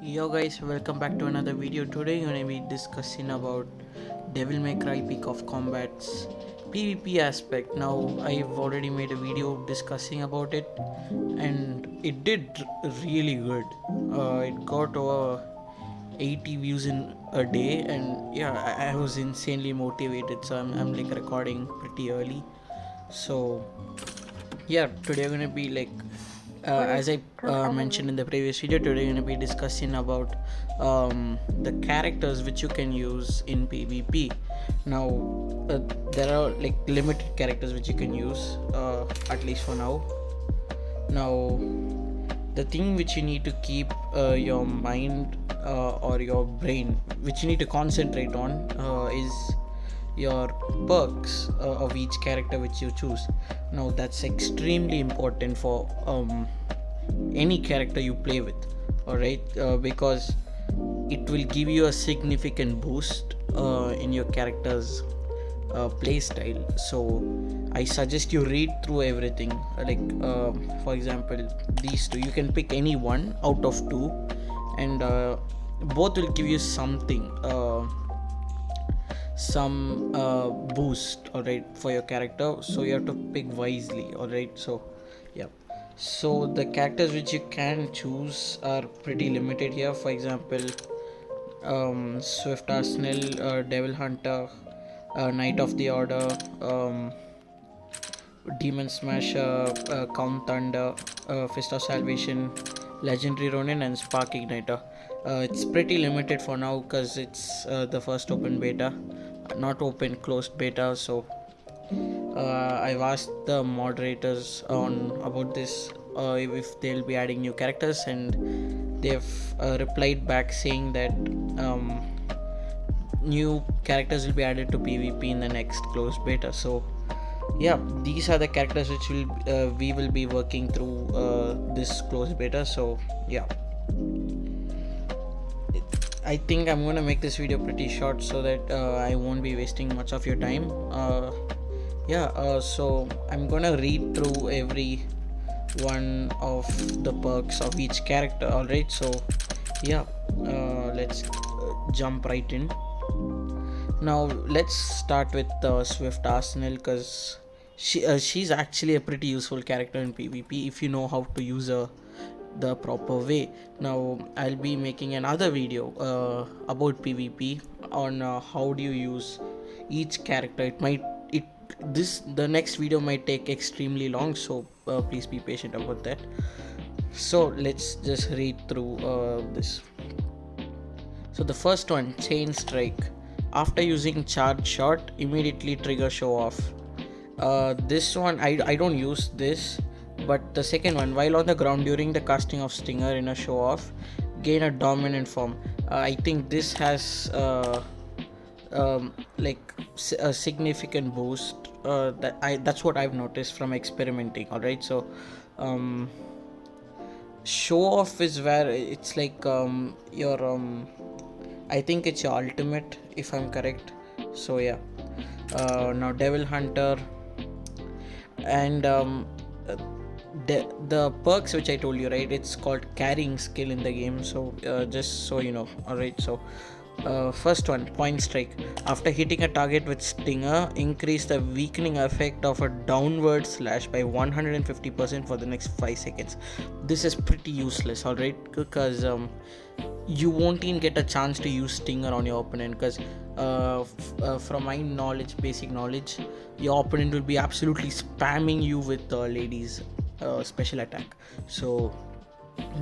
Yo guys, welcome back to another video. Today I'm gonna be discussing about Devil May Cry Peak of Combat's PvP aspect. Now I've already made a video discussing about it, and it did really good. It got over 80 views in a day, and yeah, I was insanely motivated. So I'm like recording pretty early. So yeah, today we're gonna be like as I mentioned in the previous video, today we're gonna be discussing about the characters which you can use in PvP. Now there are like limited characters which you can use, at least for now. Now the thing which you need to keep your mind or your brain, which you need to concentrate on, is your perks of each character which you choose. Now that's extremely important for any character you play with, all right, because it will give you a significant boost in your character's play style. So I suggest you read through everything, for example, these two, you can pick any one out of two, and both will give you something, some boost, all right, for your character. So you have to pick wisely, all right. So yeah, so the characters which you can choose are pretty limited here. For example, Swift Arsenal, Devil Hunter, Knight of the Order, Demon Smasher, Count Thunder, Fist of Salvation, Legendary Ronin, and Spark Igniter. It's pretty limited for now because it's the first open beta, not open, closed beta. So I've asked the moderators on about this, if they'll be adding new characters, and they've replied back saying that new characters will be added to PvP in the next closed beta. So yeah, these are the characters which we will be working through this closed beta. So yeah, I think I'm gonna make this video pretty short so that I won't be wasting much of your time. So I'm gonna read through every one of the perks of each character. Alright, so yeah, let's jump right in. Now let's start with Swift Arsenal, because she's actually a pretty useful character in PvP if you know how to use her the proper way. Now I'll be making another video about PvP on how do you use each character. The next video might take extremely long, so please be patient about that. So let's just read through this. So the first one, Chain Strike. After using Charge Shot, immediately trigger Show Off. This one I don't use this, but the second one, while on the ground during the casting of Stinger in a Show Off, gain a dominant form. I think this has a significant boost. That's what I've noticed from experimenting. All right, so Show Off is where it's like your I think it's your ultimate, if I'm correct. So yeah, now Devil Hunter, and the perks which I told you, right? It's called carrying skill in the game. So just so you know, all right. So first one, Point Strike. After hitting a target with Stinger, increase the weakening effect of a downward slash by 150% for the next 5 seconds. This is pretty useless, alright, because you won't even get a chance to use Stinger on your opponent, because from my knowledge, basic knowledge, your opponent will be absolutely spamming you with ladies special attack. So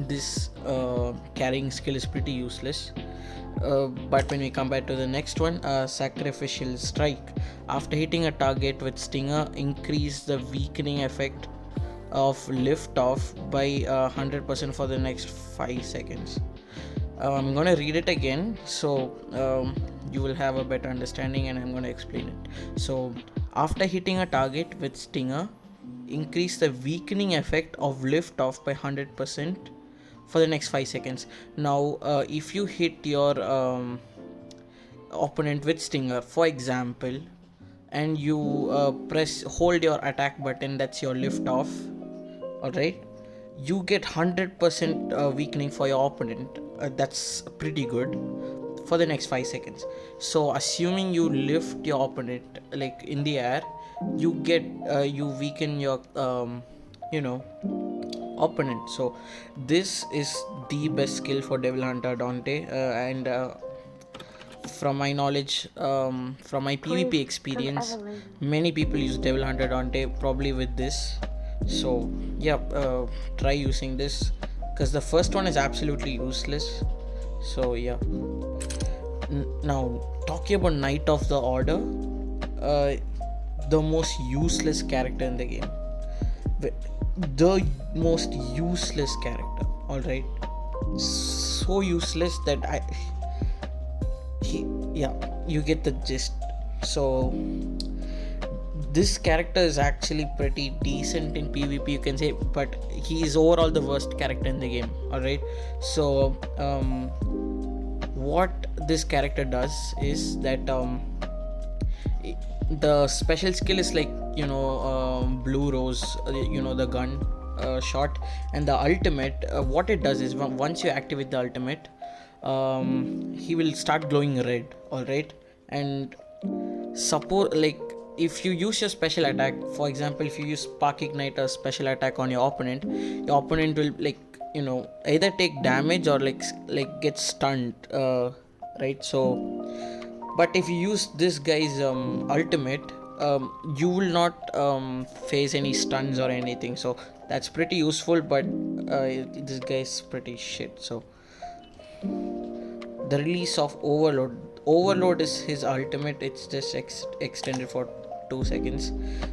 this carrying skill is pretty useless. But when we come back to the next one, Sacrificial Strike. After hitting a target with Stinger, increase the weakening effect of lift off by 100% for the next 5 seconds. I'm gonna read it again, so you will have a better understanding, and I'm gonna explain it. So after hitting a target with Stinger, increase the weakening effect of lift off by 100% for the next 5 seconds. Now if you hit your opponent with Stinger, for example, and you hold your attack button, that's your lift off, alright, you get 100% weakening for your opponent. That's pretty good for the next 5 seconds. So assuming you lift your opponent like in the air, you get you weaken your you know opponent. So this is the best skill for Devil Hunter Dante, and from my knowledge, from my PvP experience, many people use Devil Hunter Dante probably with this. So yeah, try using this because the first one is absolutely useless. So yeah. Now talking about Knight of the Order, uh, the most useless character in the game. The most useless character. All right, so useless that yeah, you get the gist. So this character is actually pretty decent in PvP, you can say, but he is overall the worst character in the game. All right, so what this character does is that the special skill is like blue rose, the gun shot, and the ultimate, what it does is once you activate the ultimate, he will start glowing red. All right, and support, like, if you use your special attack, for example, if you use Spark Ignite or special attack on your opponent will, like, either take damage or like get stunned, right? So but if you use this guy's ultimate, you will not face any stuns or anything, so that's pretty useful. But this guy is pretty shit. So the release of Overload is his ultimate. It's just extended for 2 seconds.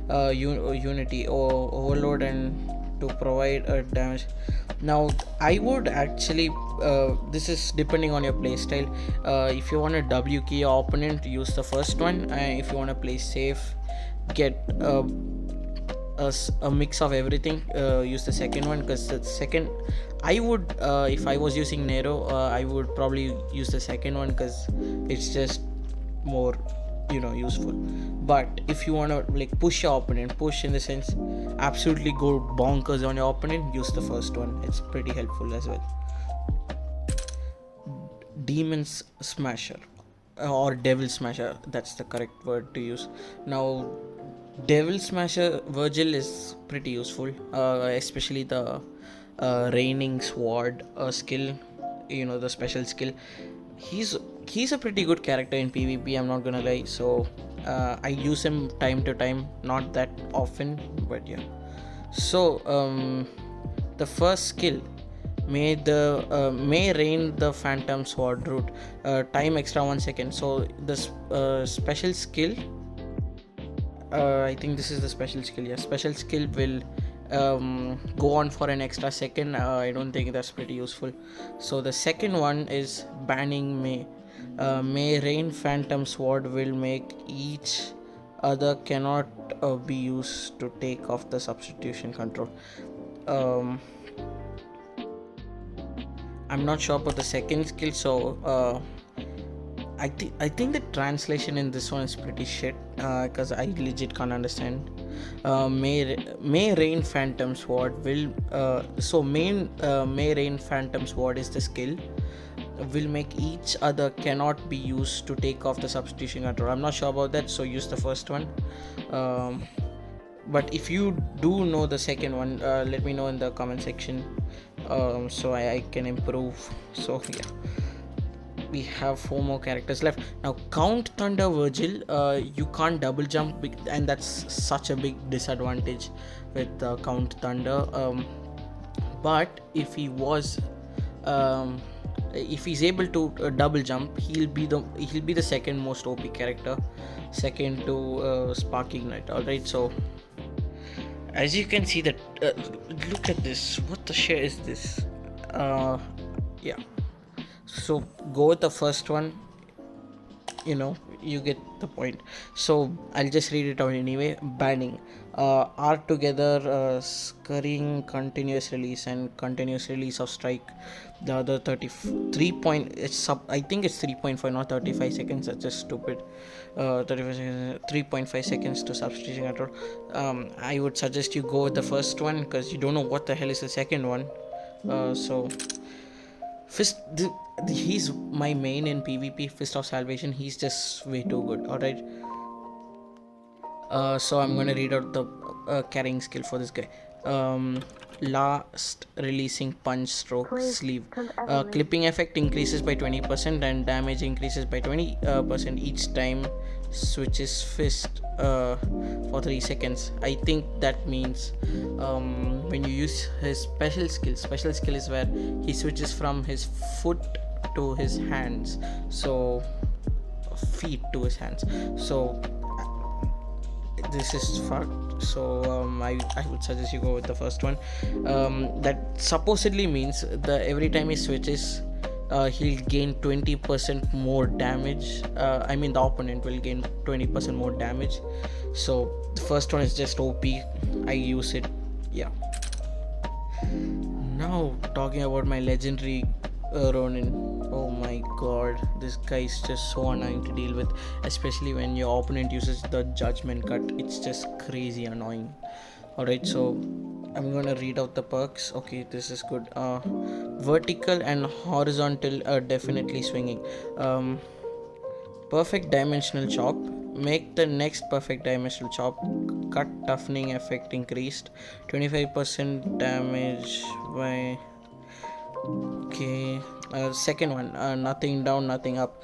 Unity or Overload, and to provide a damage. Now I would actually, this is depending on your playstyle. If you want to W key your opponent, use the first one, and if you want to play safe, get a mix of everything, use the second one. Because the second, I would, if I was using Nero, I would probably use the second one because it's just more useful. But if you want to like push your opponent, push in the sense absolutely go bonkers on your opponent, use the first one. It's pretty helpful as well. Demon's Smasher, or Devil Smasher, that's the correct word to use. Now Devil Smasher Virgil is pretty useful, especially the Raining Sword skill, the special skill. He's a pretty good character in PvP, I'm not gonna lie. So I use him time to time, not that often, but yeah. So the first skill, may rain the Phantom Sword root, time extra 1 second. So this special skill, I think this is the special skill. Yeah, special skill will go on for an extra second. I don't think that's pretty useful. So the second one is banning May Rain Phantom Sword will make each other cannot be used to take off the substitution control. I'm not sure about the second skill, so I think the translation in this one is pretty shit, because I legit can't understand. May Rain Phantom Sword will May Rain Phantom Sword is the skill, will make each other cannot be used to take off the substitution control. I'm not sure about that, so use the first one. But if you do know the second one, let me know in the comment section, so I can improve. So yeah, we have 4 more characters left. Now Count Thunder Virgil, you can't double jump, and that's such a big disadvantage with Count Thunder. But if he's able to double jump, he'll be the second most OP character, second to Spark Ignite. Alright, so as you can see that, look at this, what the shit is this? Yeah, so go with the first one, you get the point. So I'll just read it out anyway. Banning are together, scurrying continuous release and continuous release of strike. The other 33 point, it's sub, I think it's 3.5, not 35 seconds. That's just stupid. 35 seconds, 3.5 seconds to substitution control. I would suggest you go with the first one because you don't know what the hell is the second one. So Fist, he's my main in PvP. Fist of Salvation. He's just way too good. All right. So I'm gonna read out the carrying skill for this guy. Last releasing punch stroke sleeve. Clipping effect increases by 20% and damage increases by 20% each time switches fist for 3 seconds. I think that means when you use his special skill is where he switches from his foot to his hands, so feet to his hands. So this is fucked. So I would suggest you go with the first one. That supposedly means the every time he switches, he'll gain 20% more damage. I mean the opponent will gain 20% more damage. So the first one is just OP. I use it. Yeah. Now talking about my legendary Ronin. Oh my god, this guy is just so annoying to deal with, especially when your opponent uses the judgment cut. It's just crazy annoying. Alright, so I'm gonna read out the perks. Okay, this is good. Vertical and horizontal are definitely swinging. Perfect dimensional chop. Make the next perfect dimensional chop. Cut toughening effect increased. 25% damage by. Okay. Second one. Nothing down, nothing up.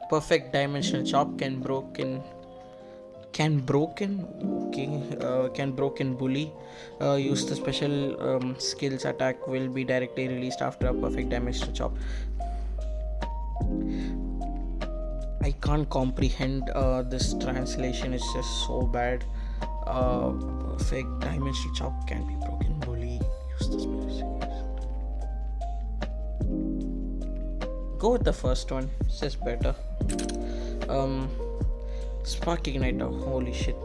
Perfect dimensional chop can broken. Can broken bully. Use the special skills attack will be directly released after a perfect dimensional chop. I can't comprehend this translation. It's just so bad. Perfect dimensional chop can be broken bully. Use the special. Go with the first one. It's just better. Spark Igniter. Holy shit.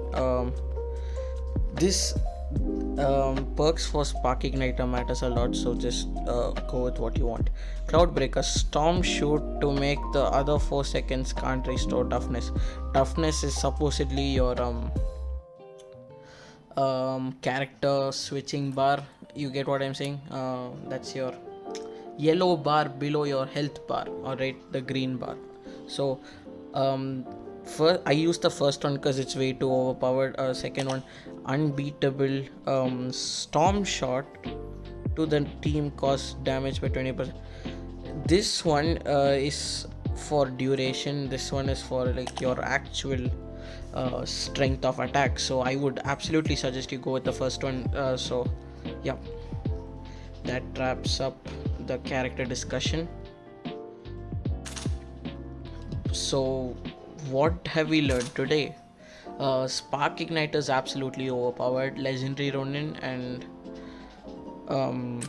This perks for Spark Igniter matters a lot, so just go with what you want. Cloudbreaker. Storm Shoot to make the other 4 seconds can't restore toughness. Toughness is supposedly your character switching bar. You get what I'm saying? That's your yellow bar below your health bar, alright, the green bar. So first, I use the first one because it's way too overpowered. Second one, unbeatable. Storm Shot to the team costs damage by 20%. This one is for duration. This one is for like your actual strength of attack. So I would absolutely suggest you go with the first one. So yeah, that wraps up the character discussion. So what have we learned today? Spark Igniter is absolutely overpowered. Legendary Ronin and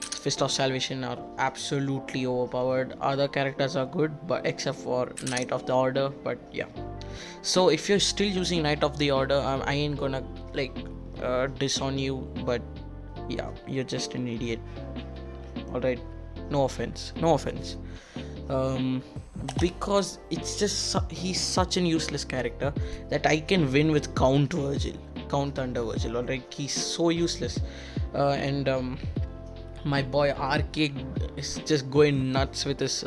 Fist of Salvation are absolutely overpowered. Other characters are good, but except for Knight of the Order. But yeah, so if you're still using Knight of the Order, I ain't gonna like diss on you, but yeah, you're just an idiot. Alright, no offense. Because it's just he's such an useless character that I can win with Count Thunder Virgil. Alright, he's so useless. And my boy Arcade is just going nuts with his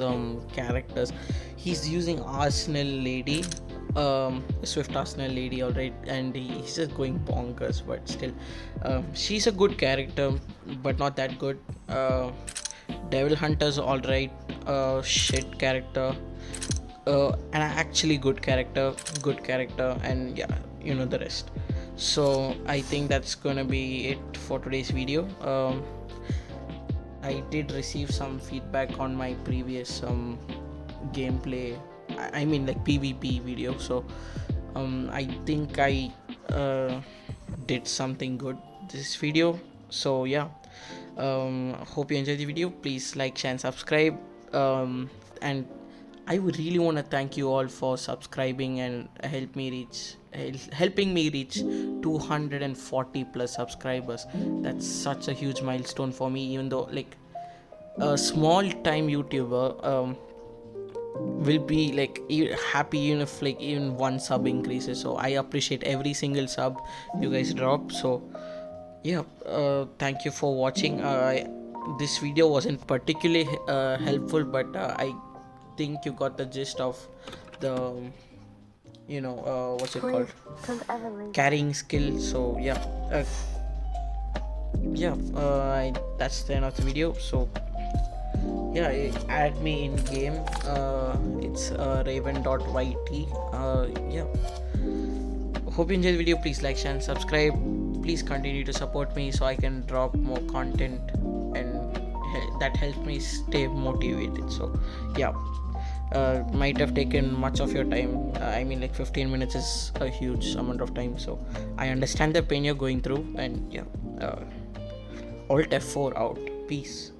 characters. He's using Arsenal Lady, Swift Arsenal Lady, alright, and he's just going bonkers. But still, she's a good character, but not that good. Devil Hunter's alright, shit character, and actually good character, and yeah, you know the rest. So I think that's gonna be it for today's video. I did receive some feedback on my previous gameplay, I mean like PvP video, so I think I did something good this video. So yeah, hope you enjoyed the video. Please like, share and subscribe, and I would really want to thank you all for subscribing and help me reach helping me reach 240 plus subscribers. That's such a huge milestone for me, even though like a small time YouTuber will be like happy even if like even one sub increases. So I appreciate every single sub you guys drop. So yeah, thank you for watching. This video wasn't particularly helpful, but I think you got the gist of the what's it called, carrying skill. So yeah, that's the end of the video. So yeah, add me in game. It's raven.yt. Yeah, hope you enjoyed the video. Please like, share and subscribe. Please continue to support me so I can drop more content, and that helps me stay motivated. So yeah, might have taken much of your time. I mean, like 15 minutes is a huge amount of time, so I understand the pain you're going through. And yeah, Alt F4 out. Peace.